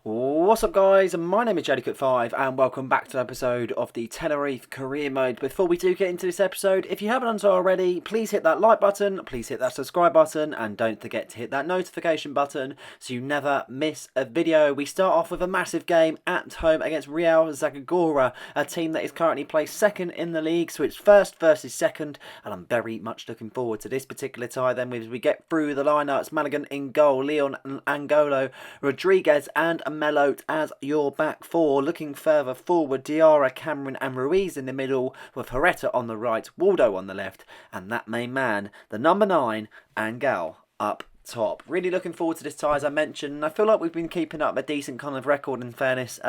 What's up guys, my name is JadyCook5 and welcome back to an episode of the Tenerife Career Mode. Before we do get into this episode, if you haven't done so already, please hit that like button, please hit that subscribe button, and don't forget to hit that notification button so you never miss a video. We start off with a massive game at home against Real Zaragoza, a team that is currently placed second in the league, so it's first versus second, and I'm very much looking forward to this particular tie then as we get through the lineups. Maligan in goal, Leon and Angolo, Rodriguez and Melot as your back four. Looking further forward, Diarra, Cameron and Ruiz in the middle, with Herrera on the right, Waldo on the left, and that main man, the number 9, Angel, up top. Really looking forward to this tie, as I mentioned. I feel like we've been keeping up a decent kind of record, in fairness.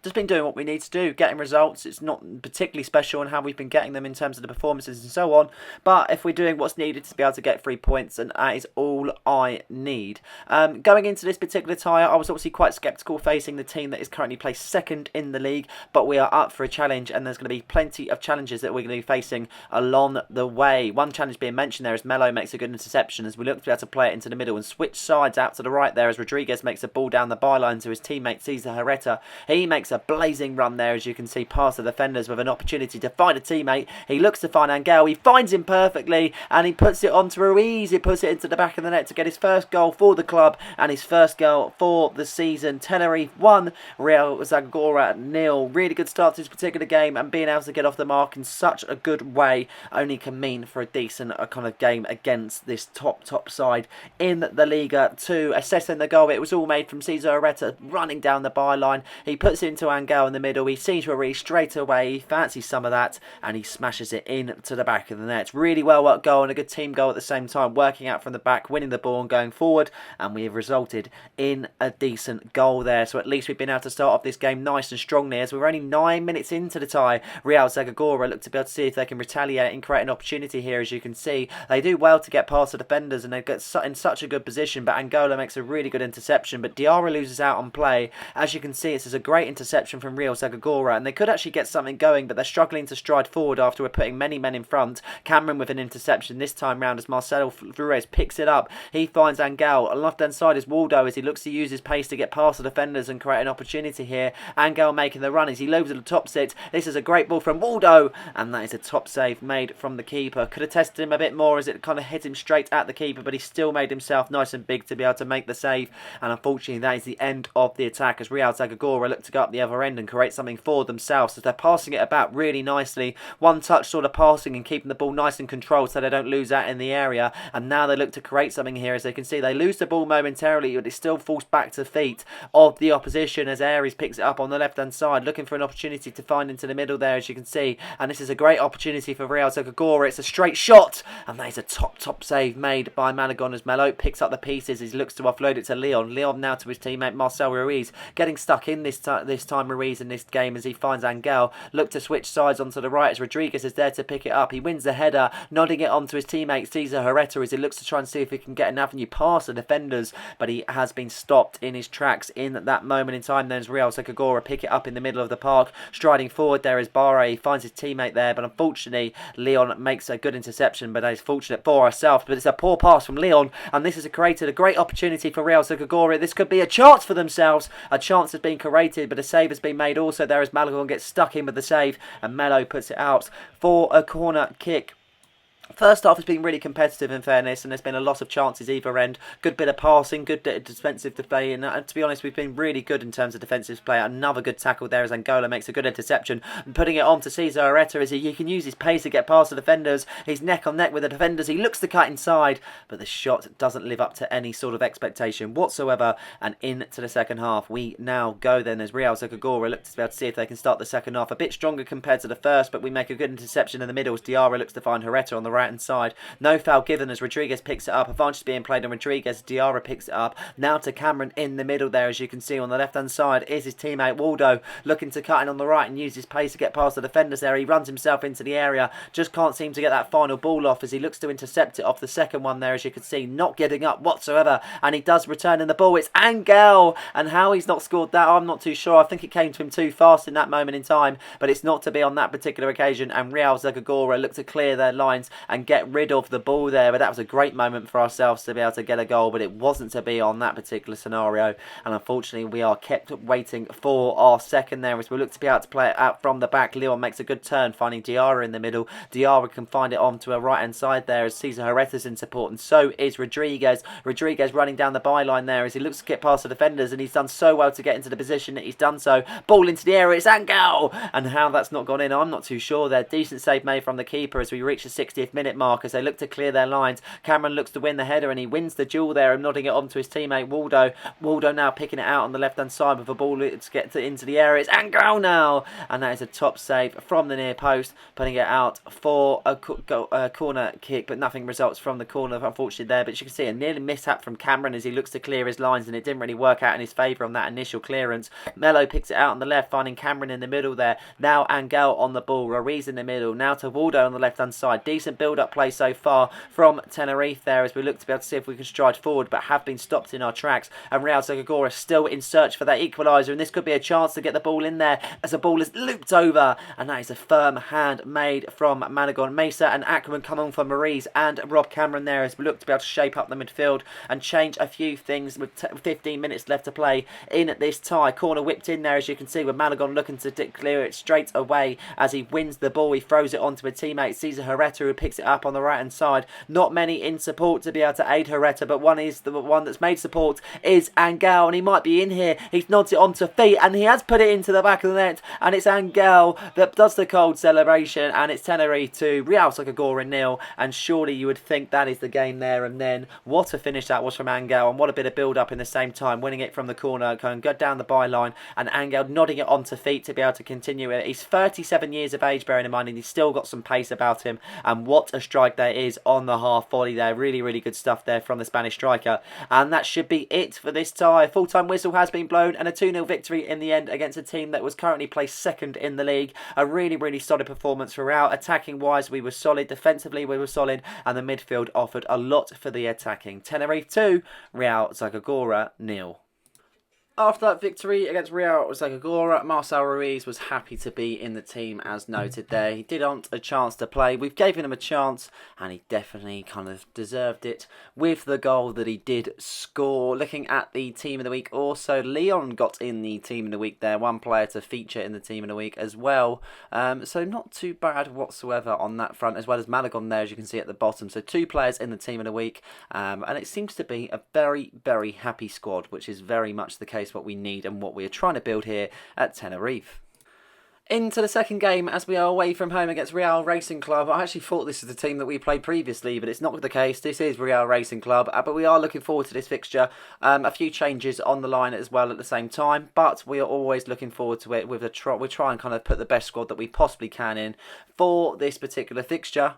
Just been doing what we need to do, getting results. It's not particularly special in how we've been getting them in terms of the performances and so on, but if we're doing what's needed to be able to get 3 points, and that is all I need. Going into this particular tie, I was obviously quite sceptical facing the team that is currently placed second in the league, but we are up for a challenge, and there's going to be plenty of challenges that we're going to be facing along the way. One challenge being mentioned there is Melo makes a good interception as we look to be able to play it into the middle and switch sides out to the right there as Rodriguez makes a ball down the byline to his teammate Cesar Herrera. He makes a blazing run there, as you can see, past the defenders with an opportunity to find a teammate. He looks to find Angel, he finds him perfectly and he puts it on to Ruiz. He puts it into the back of the net to get his first goal for the club and his first goal for the season. Tenerife 1, Real Zaragoza 0. Really good start to this particular game, and being able to get off the mark in such a good way only can mean for a decent kind of game against this top side in the Liga 2. Assessing the goal, it was all made from Cesar Herrera running down the byline. He puts it into Angel in the middle. He sees Ruiz straight away. He fancies some of that and he smashes it into the back of the net. Really well worked goal, and a good team goal at the same time, working out from the back, winning the ball and going forward, and we have resulted in a decent goal there. So at least we've been able to start off this game nice and strongly, as we're only 9 minutes into the tie. Real Zaragoza look to be able to see if they can retaliate and create an opportunity here. As you can see, they do well to get past the defenders and they get in such a good position, but Angola makes a really good interception, but Diarra loses out on play. As you can see, this is a great interception from Real Zaragoza, and they could actually get something going, but they're struggling to stride forward after we're putting many men in front. Cameron with an interception this time round as Marcelo Flores picks it up. He finds Angel. On the left hand side is Waldo as he looks to use his pace to get past the defenders and create an opportunity here. Angel making the run as he loads at the top six. This is a great ball from Waldo, and that is a top save made from the keeper. Could have tested him a bit more as it kind of hit him straight at the keeper, but he still made himself nice and big to be able to make the save, and unfortunately that is the end of the attack as Real Zaragoza look to go up the other end and create something for themselves as they're passing it about really nicely. One touch sort of passing and keeping the ball nice and controlled so they don't lose that in the area, and now they look to create something here. As they can see, they lose the ball momentarily, but it still falls back to the feet of the opposition as Aries picks it up on the left hand side, looking for an opportunity to find into the middle there, as you can see, and this is a great opportunity for Real Zaragoza. It's a straight shot, and that is a top save made by Malagon as Melot picks up the pieces. He looks to offload it to Leon. Leon now to his teammate Marcel Ruiz, getting stuck in this time Ruiz in this game as he finds Angel. Look to switch sides onto the right as Rodriguez is there to pick it up. He wins the header, nodding it on to his teammate Cesar Herrera as he looks to try and see if he can get an avenue past the defenders, but he has been stopped in his tracks in that moment in time. Then as Real Zaragoza pick it up in the middle of the park, striding forward there is Barre. He finds his teammate there, but unfortunately Leon makes a good interception, but that is fortunate for ourselves. But it's a poor pass from Leon, and this has created a great opportunity for Real Zaragoza. This could be a chance for themselves. A chance has been created, but a save has been made also there as Malagon gets stuck in with the save, and Melo puts it out for a corner kick. First half has been really competitive in fairness, and there's been a lot of chances either end. Good bit of passing, good bit of defensive play, and to be honest, we've been really good in terms of defensive play. Another good tackle there as Angola makes a good interception and putting it on to Cesar Herrera as he can use his pace to get past the defenders. He's neck on neck with the defenders. He looks to cut inside, but the shot doesn't live up to any sort of expectation whatsoever, and into the second half we now go then as Real Zaragoza look to be able to see if they can start the second half a bit stronger compared to the first, but we make a good interception in the middle as Diarra looks to find Herrera on the right hand side. No foul given as Rodriguez picks it up. Advantage being played on Rodriguez. Diarra picks it up. Now to Cameron in the middle there, as you can see on the left hand side is his teammate Waldo looking to cut in on the right and use his pace to get past the defenders there. He runs himself into the area, just can't seem to get that final ball off as he looks to intercept it off the second one there, as you can see, not getting up whatsoever, and he does return in the ball. It's Angel, and how he's not scored that I'm not too sure. I think it came to him too fast in that moment in time, but it's not to be on that particular occasion, and Real Zaragoza look to clear their lines and get rid of the ball there. But that was a great moment for ourselves to be able to get a goal, but it wasn't to be on that particular scenario. And unfortunately, we are kept waiting for our second there as we look to be able to play it out from the back. Leon makes a good turn, finding Diarra in the middle. Diarra can find it on to her right-hand side there as Cesar Herrera's in support, and so is Rodriguez. Rodriguez running down the byline there as he looks to get past the defenders, and he's done so well to get into the position that he's done so. Ball into the area, it's Angel! And how that's not gone in, I'm not too sure there. Decent save made from the keeper as we reach the 60th minute mark as they look to clear their lines. Cameron looks to win the header and he wins the duel there and nodding it on to his teammate Waldo. Waldo now picking it out on the left-hand side with a ball to get into the area. It's Angel now! And that is a top save from the near post, putting it out for a corner kick, but nothing results from the corner, unfortunately, there. But you can see a nearly mishap from Cameron as he looks to clear his lines, and it didn't really work out in his favour on that initial clearance. Mello picks it out on the left, finding Cameron in the middle there. Now Angel on the ball, Ruiz in the middle, now to Waldo on the left-hand side. Decent build-up play so far from Tenerife there as we look to be able to see if we can stride forward, but have been stopped in our tracks. And Real Zagagora still in search for that equaliser, and this could be a chance to get the ball in there as the ball is looped over, and that is a firm hand made from Managon. Mesa and Ackerman come on for Maurice and Rob Cameron there as we look to be able to shape up the midfield and change a few things with 15 minutes left to play in this tie. Corner whipped in there as you can see with Managon looking to clear it straight away as he wins the ball. He throws it onto a teammate, Cesar Herrera, who picks it up on the right hand side. Not many in support to be able to aid Herrera, but one is the one that's made support is Angel, and he might be in here. He nods it onto feet and he has put it into the back of the net, and it's Angel that does the cold celebration, and it's Tenerife 2, Real Zagagora 0, and surely you would think that is the game there and then. What a finish that was from Angel, and what a bit of build up in the same time, winning it from the corner, going go down the byline, and Angel nodding it onto feet to be able to continue it. He's 37 years of age, bearing in mind, and he's still got some pace about him, and what a strike there is on the half volley there. Really, really good stuff there from the Spanish striker, and that should be it for this tie. Full-time whistle has been blown, and a 2-0 victory in the end against a team that was currently placed second in the league. A really, really solid performance throughout. Attacking wise, we were solid. Defensively, we were solid, and the midfield offered a lot for the attacking. Tenerife 2, Real Zagagora 0. After that victory against Real Zagagora, Marcel Ruiz was happy to be in the team as noted there. He did want a chance to play. We've given him a chance and he definitely kind of deserved it with the goal that he did score. Looking at the team of the week also, Leon got in the team of the week there. One player to feature in the team of the week as well. So not too bad whatsoever on that front, as well as Malagon there as you can see at the bottom. So 2 players in the team of the week, and it seems to be a very, very happy squad, which is very much the case what we need and what we are trying to build here at Tenerife. Into the second game as we are away from home against Real Racing Club. I actually thought this was the team that we played previously, but it's not the case. This is Real Racing Club, but we are looking forward to this fixture. A few changes on the line as well at the same time, but we are always looking forward to it. We try and kind of put the best squad that we possibly can in for this particular fixture.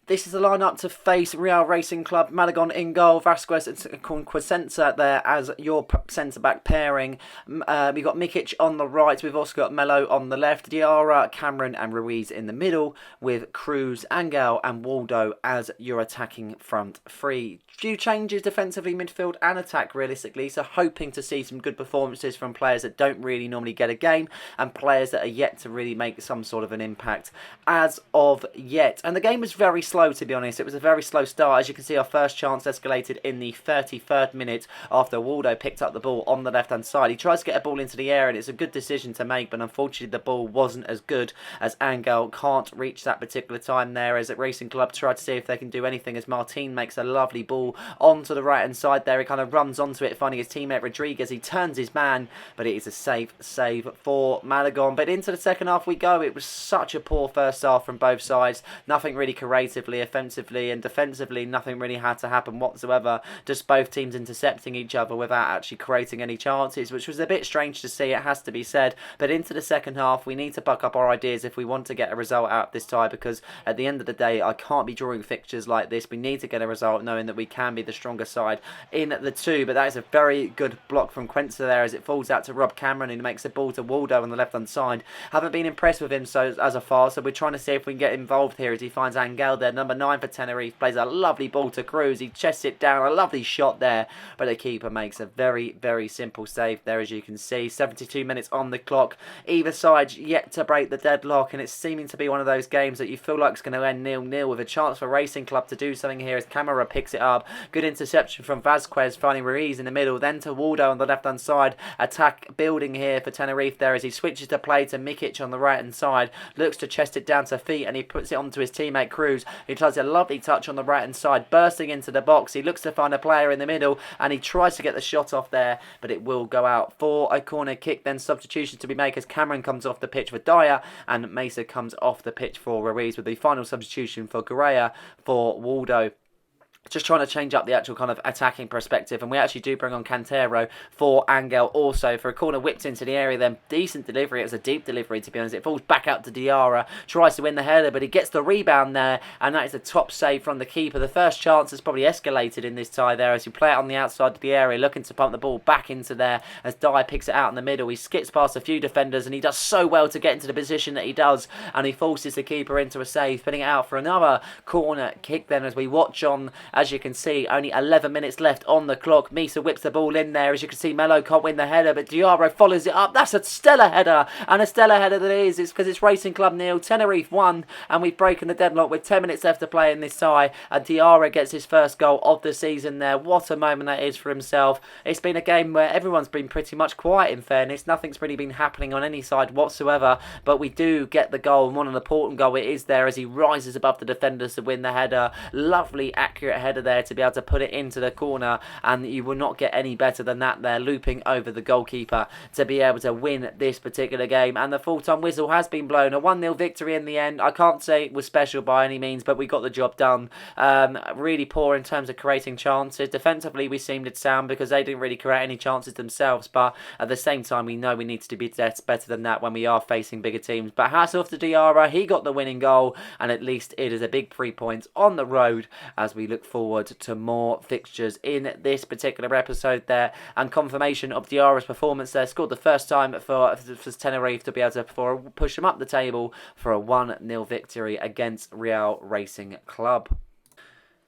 This is the lineup to face Real Racing Club. Malagon in goal, Vasquez and Quasenza there as your centre-back pairing. We've got Mikic on the right. We've also got Mello on the left. Diarra, Cameron and Ruiz in the middle, with Cruz, Angel and Waldo as your attacking front three. Few changes defensively, midfield and attack realistically. So hoping to see some good performances from players that don't really normally get a game and players that are yet to really make some sort of an impact as of yet. And the game was very slow, to be honest. It was a very slow start. As you can see, our first chance escalated in the 33rd minute after Waldo picked up the ball on the left-hand side. He tries to get a ball into the air and it's a good decision to make, but unfortunately the ball wasn't as good as Angel can't reach that particular time there as at Racing Club try to see if they can do anything as Martin makes a lovely ball onto the right-hand side there. He kind of runs onto it, finding his teammate Rodriguez. He turns his man, but it is a safe save for Malagon. But into the second half we go. It was such a poor first half from both sides. Nothing really creatively, offensively and defensively, nothing really had to happen whatsoever. Just both teams intercepting each other without actually creating any chances, which was a bit strange to see, it has to be said. But into the second half, we need to buck up our ideas if we want to get a result out of this tie, because at the end of the day, I can't be drawing fixtures like this. We need to get a result knowing that we can be the stronger side in the two. But that is a very good block from Quenza there as it falls out to Rob Cameron, who makes the ball to Waldo on the left hand side. Haven't been impressed with him so as a far, so we're trying to see if we can get involved here as he finds Angel there number 9 for Tenerife, plays a lovely ball to Cruz. He chests it down, a lovely shot there, but the keeper makes a very, very simple save there, as you can see. 72 minutes on the clock. Either side's yet to break the deadlock, and it's seeming to be one of those games that you feel like it's going to end 0-0 with a chance for Racing Club to do something here as Camara picks it up. Good interception from Vasquez, finding Ruiz in the middle, then to Waldo on the left-hand side. Attack building here for Tenerife there as he switches to play to Mikic on the right-hand side. Looks to chest it down to feet, and he puts it onto his teammate Cruz, who does a lovely touch on the right-hand side, bursting into the box. He looks to find a player in the middle, and he tries to get the shot off there, but it will go out for a corner kick. Then substitution to be made as Cameron comes off the pitch for Dyer, and Mesa comes off the pitch for Ruiz, with the final substitution for Correa for Waldo. Just trying to change up the actual kind of attacking perspective, and we actually do bring on Cantero for Angel also for a corner whipped into the area. Then decent delivery. It was a deep delivery, to be honest. It falls back out to Diarra, tries to win the header, but he gets the rebound there, and that is a top save from the keeper. The first chance has probably escalated in this tie there as you play it on the outside of the area, looking to pump the ball back into there as Dyer picks it out in the middle. He skips past a few defenders, and he does so well to get into the position that he does, and he forces the keeper into a save, putting it out for another corner kick then as we watch on. As you can see, only 11 minutes left on the clock. Misa whips the ball in there. As you can see, Melo can't win the header, but Diarra follows it up. That's a stellar header, and a stellar header that is. It's because it's Racing Club 0, Tenerife 1, and we've broken the deadlock with 10 minutes left to play in this tie, and Diarra gets his first goal of the season there. What a moment that is for himself. It's been a game where everyone's been pretty much quiet, in fairness. Nothing's really been happening on any side whatsoever, but we do get the goal, and what an important goal it is there as he rises above the defenders to win the header. Lovely, accurate header there to be able to put it into the corner, and you will not get any better than that there, looping over the goalkeeper to be able to win this particular game. And the full-time whistle has been blown. A 1-0 victory in the end. I can't say it was special by any means, but we got the job done. Really poor in terms of creating chances. Defensively, we seemed sound because they didn't really create any chances themselves, but at the same time, we know we need to be better than that when we are facing bigger teams. But hats off to Diarra. He got the winning goal, and at least it is a big 3 points on the road as we look forward to more fixtures in this particular episode there, and confirmation of Diarra's performance there. Scored the first time for Tenerife to be able to push them up the table for a 1-0 victory against Real Racing Club.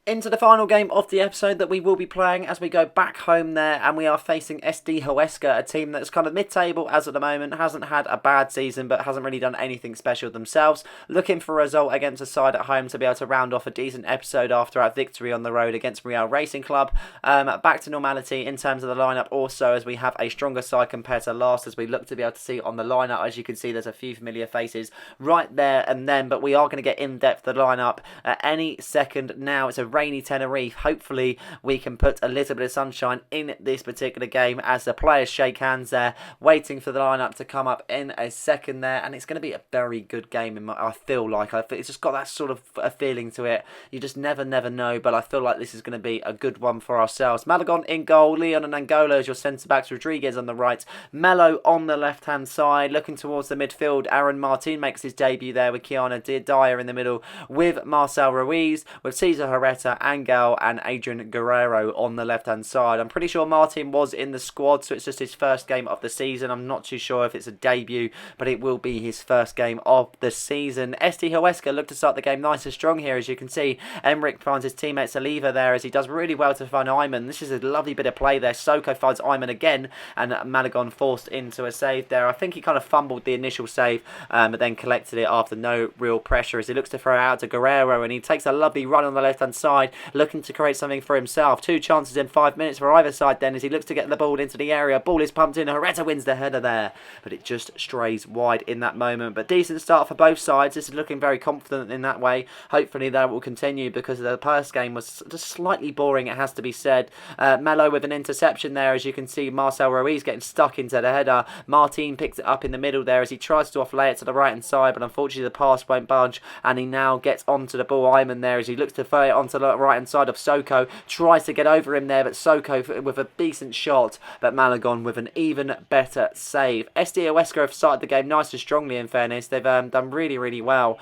Into the final game of the episode that we will be playing as we go back home there, and we are facing SD Huesca, a team that's kind of mid-table as at the moment, hasn't had a bad season but hasn't really done anything special themselves. Looking for a result against a side at home to be able to round off a decent episode after our victory on the road against Real Racing Club. Back to normality in terms of the lineup also, as we have a stronger side compared to last, as we look to be able to see on the lineup. As you can see, there's a few familiar faces right there and then, but we are going to get in depth the lineup at any second now. It's a rainy Tenerife. Hopefully we can put a little bit of sunshine in this particular game as the players shake hands there, waiting for the lineup to come up in a second there, and it's going to be a very good game. I feel like it's just got that sort of a feeling to it. You just never know, but I feel like this is going to be a good one for ourselves. Malagon in goal, Leon and Angola as your centre backs, Rodriguez on the right, Melo on the left hand side. Looking towards the midfield, Aaron Martin makes his debut there with Kiana Dyer in the middle, with Marcel Ruiz, with Cesar Herrera, Angel and Adrian Guerrero on the left hand side. I'm pretty sure Martin was in the squad, so it's just his first game of the season. I'm not too sure if it's a debut, but it will be his first game of the season. SD Huesca look to start the game nice and strong here. As you can see, Emmerich finds his teammate Saliva there as he does really well to find Ayman. This is a lovely bit of play there. Soko finds Ayman again, and Malagon forced into a save there. I think he kind of fumbled the initial save, but then collected it after no real pressure as he looks to throw it out to Guerrero, and he takes a lovely run on the left hand side, looking to create something for himself. 2 chances in 5 minutes for either side then as he looks to get the ball into the area. Ball is pumped in. Herrera wins the header there, but it just strays wide in that moment. But decent start for both sides. This is looking very confident in that way. Hopefully that will continue because the first game was just slightly boring, it has to be said. Melo with an interception there. As you can see, Marcel Ruiz getting stuck into the header. Martin picks it up in the middle there as he tries to offlay it to the right hand side, but unfortunately the pass won't budge, and he now gets onto the ball. Ayman there as he looks to throw it onto the right hand side of Soko, tries to get over him there, but Soko with a decent shot, but Malagon with an even better save. SD Oweska have started the game nice and strongly, in fairness. They've done really, really well,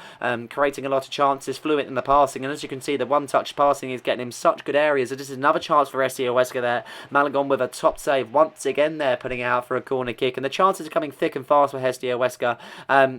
creating a lot of chances, fluent in the passing, and as you can see, the one-touch passing is getting him such good areas. This is another chance for SD Oweska there. Malagon with a top save once again there, putting it out for a corner kick, and the chances are coming thick and fast for SD Oweska.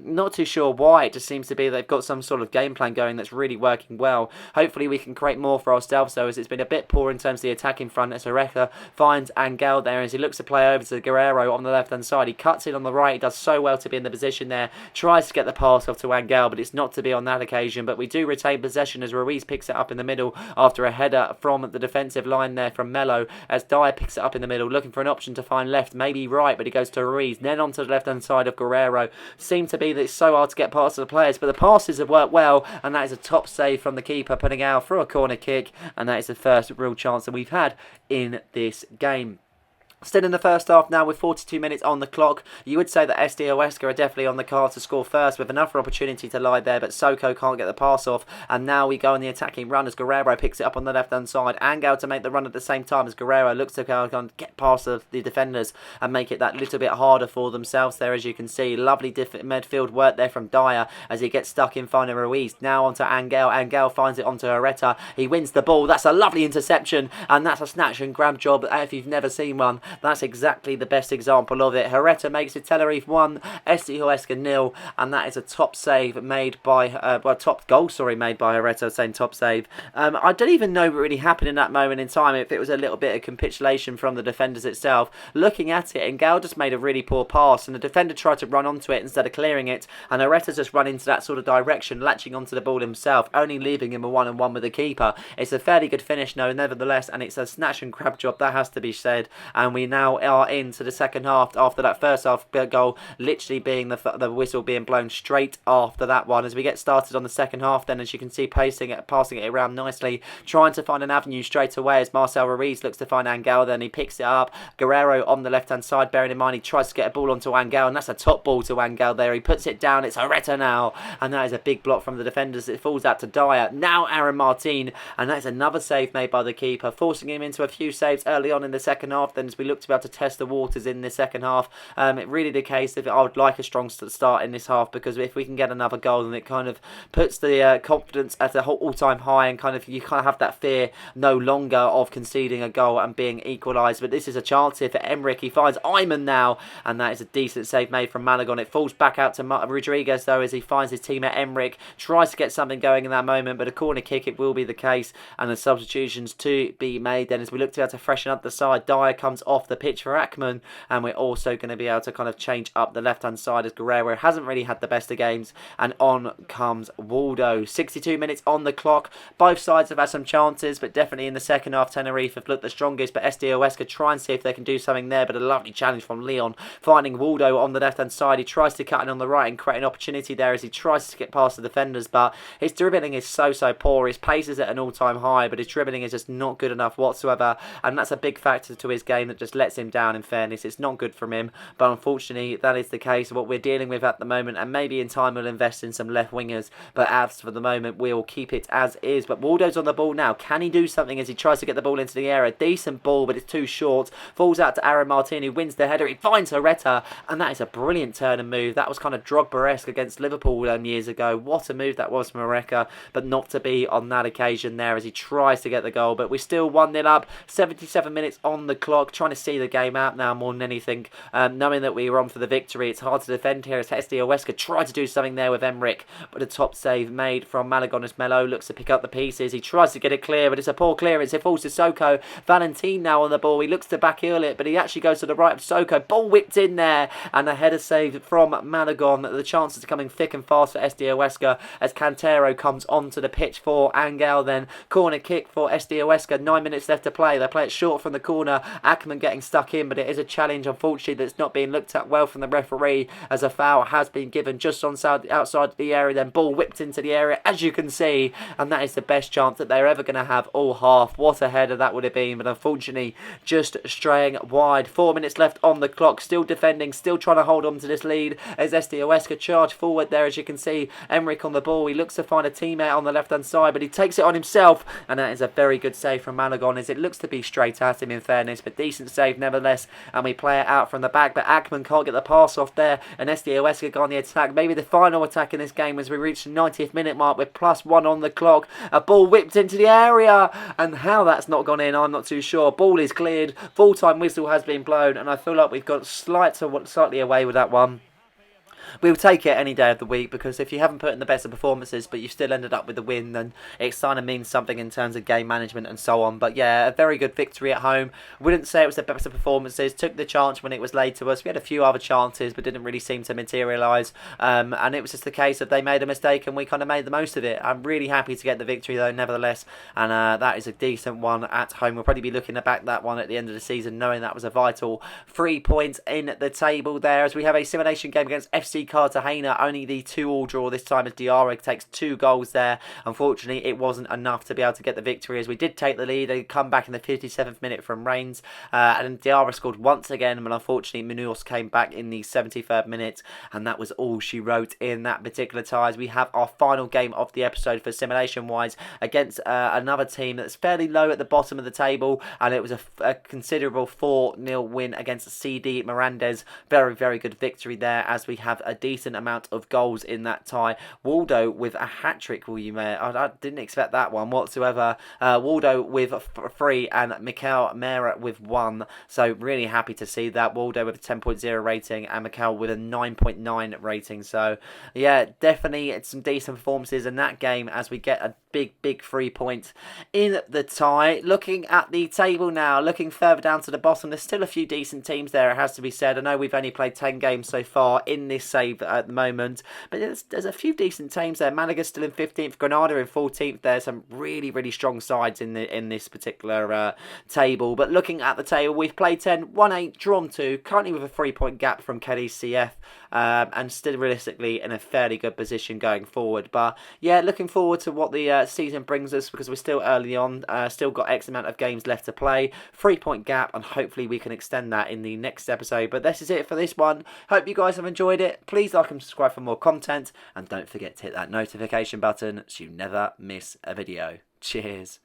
Not too sure why. It just seems to be they've got some sort of game plan going that's really working well. Hopefully we can create more for ourselves, though, as it's been a bit poor in terms of the attacking front, as Oreca finds Angel there as he looks to play over to Guerrero on the left-hand side. He cuts in on the right. He does so well to be in the position there. Tries to get the pass off to Angel, but it's not to be on that occasion. But we do retain possession as Ruiz picks it up in the middle after a header from the defensive line there from Melo, as Dyer picks it up in the middle, looking for an option to find left, maybe right, but he goes to Ruiz, then onto the left-hand side of Guerrero. Seems to be that it's so hard to get past the players, but the passes have worked well, and that is a top save from the keeper, putting out for a corner kick, and that is the first real chance that we've had in this game. Still in the first half now with 42 minutes on the clock. You would say that SD Oweska are definitely on the card to score first with another opportunity to lie there, but Soko can't get the pass off, and now we go on the attacking run as Guerrero picks it up on the left hand side. Angel to make the run at the same time as Guerrero looks to get past the defenders and make it that little bit harder for themselves there, as you can see. Lovely midfield work there from Dyer as he gets stuck in finding Ruiz. Now onto Angel. Angel finds it onto Areta. He wins the ball. That's a lovely interception, and that's a snatch and grab job if you've never seen one. That's exactly the best example of it. Hereta makes it Tenerife 1, SD Oweska 0, and that is a top save made by, top goal, made by Hereta, saying top save. I don't even know what really happened in that moment in time, if it was a little bit of capitulation from the defenders itself. Looking at it, Engel just made a really poor pass, and the defender tried to run onto it instead of clearing it, and Hereta just run into that sort of direction, latching onto the ball himself, only leaving him a one-on-one with the keeper. It's a fairly good finish, no, nevertheless, and it's a snatch and grab job, that has to be said, and we now are into the second half after that first half goal literally being the whistle being blown straight after that one. As we get started on the second half then, as you can see, passing it around nicely, trying to find an avenue straight away as Marcel Ruiz looks to find Angel, then he picks it up. Guerrero on the left hand side, bearing in mind he tries to get a ball onto Angel, and that's a top ball to Angel there. He puts it down, it's Areta now, and that is a big block from the defenders. It falls out to Dyer, now Aaron Martin, and that's another save made by the keeper, forcing him into a few saves early on in the second half then, as we look to be able to test the waters in the second half. It really the case that I would like a strong start in this half, because if we can get another goal, then it kind of puts the confidence at an all-time high, and you kind of have that fear no longer of conceding a goal and being equalised. But this is a chance here for Emmerich. He finds Iman now, and that is a decent save made from Malagon. It falls back out to Rodriguez though, as he finds his teammate Emmerich, tries to get something going in that moment, but a corner kick it will be the case, and the substitutions to be made then, as we look to be able to freshen up the side. Dyer comes off the pitch for Ackman, and we're also going to be able to kind of change up the left hand side as Guerrero hasn't really had the best of games, and on comes Waldo. 62 minutes on the clock. Both sides have had some chances, but definitely in the second half Tenerife have looked the strongest, but SD Oweska try and see if they can do something there, but a lovely challenge from Leon, finding Waldo on the left hand side. He tries to cut in on the right and create an opportunity there as he tries to get past the defenders, but his dribbling is so poor. His pace is at an all-time high, but his dribbling is just not good enough whatsoever, and that's a big factor to his game that just lets him down. In fairness, it's not good from him, but unfortunately that is the case, what we're dealing with at the moment, and maybe in time we'll invest in some left wingers, but as for the moment we'll keep it as is. But Waldo's on the ball now. Can he do something as he tries to get the ball into the air? A decent ball, but it's too short. Falls out to Aaron Martin, who wins the header. He finds Hereta, and that is a brilliant turn and move. That was kind of Drogba-esque against Liverpool years ago. What a move that was from Hereta, but not to be on that occasion there, as he tries to get the goal. But we're still 1-0 up, 77 minutes on the clock, trying to see the game out now more than anything, knowing that we were on for the victory. It's hard to defend here as SD Oweska tried to do something there with Emmerich, but a top save made from Malagon as Melo looks to pick up the pieces. He tries to get it clear, but it's a poor clearance. It falls to Soko. Valentin now on the ball. He looks to back heel it, but he actually goes to the right of Soko. Ball whipped in there, and a header saved from Malagon. The chances are coming thick and fast for SD Oweska as Cantero comes onto the pitch for Angel. Then corner kick for SD Oweska. 9 minutes left to play. They play it short from the corner. Ackman him getting stuck in, but it is a challenge, unfortunately, that's not being looked at well from the referee, as a foul has been given just outside the area, then ball whipped into the area, as you can see, and that is the best chance that they're ever going to have all half. What a header that would have been, but unfortunately just straying wide. 4 minutes left on the clock, still defending, still trying to hold on to this lead as Estioesca charge forward there, as you can see. Emmerich on the ball, he looks to find a teammate on the left hand side, but he takes it on himself, and that is a very good save from Malagon, as it looks to be straight at him in fairness, but decent save nevertheless, and we play it out from the back, but Ackman can't get the pass off there, and Estioesca got on the attack, maybe the final attack in this game as we reach the 90th minute mark with +1 on the clock. A ball whipped into the area, and how that's not gone in, I'm not too sure. Ball is cleared, full-time whistle has been blown, and I feel like we've got slightly away with that one. We'll take it any day of the week, because if you haven't put in the best of performances but you still ended up with the win, then it kind of means something in terms of game management and so on. But yeah, a very good victory at home. Wouldn't say it was the best of performances. Took the chance when it was laid to us. We had a few other chances but didn't really seem to materialise, and it was just the case of they made a mistake and we kind of made the most of it. I'm really happy to get the victory though nevertheless, and that is a decent one at home. We'll probably be looking back that one at the end of the season, knowing that was a vital 3 points in the table there, as we have a simulation game against FC Cartagena. Only the 2-2 draw this time, as Diarra takes 2 goals there. Unfortunately, it wasn't enough to be able to get the victory, as we did take the lead. They come back in the 57th minute from Reigns, and Diarra scored once again, but unfortunately Munoz came back in the 73rd minute, and that was all she wrote in that particular tie. As we have our final game of the episode for simulation wise against another team that's fairly low at the bottom of the table, and it was a considerable 4-0 win against CD Mirandes. Very, very good victory there, as we have a decent amount of goals in that tie. Waldo with a hat-trick, I didn't expect that one whatsoever. Waldo with 3 and Mikel Mera with 1. So really happy to see that. Waldo with a 10.0 rating and Mikel with a 9.9 rating. So yeah, definitely it's some decent performances in that game, as we get a big 3 points in the tie. Looking at the table now, looking further down to the bottom, there's still a few decent teams there, it has to be said. I know we've only played 10 games so far in this save at the moment, but there's a few decent teams there. Malaga's still in 15th, Granada in 14th. There's some really strong sides in this particular table. But looking at the table, we've played 10, won 8, drawn 2, currently with a 3-point gap from Cadiz CF, and still realistically in a fairly good position going forward. But yeah, looking forward to what the season brings us, because we're still early on, still got X amount of games left to play, 3-point gap, and hopefully we can extend that in the next episode. But this is it for this one. Hope you guys have enjoyed it. Please like and subscribe for more content, and don't forget to hit that notification button so you never miss a video. Cheers.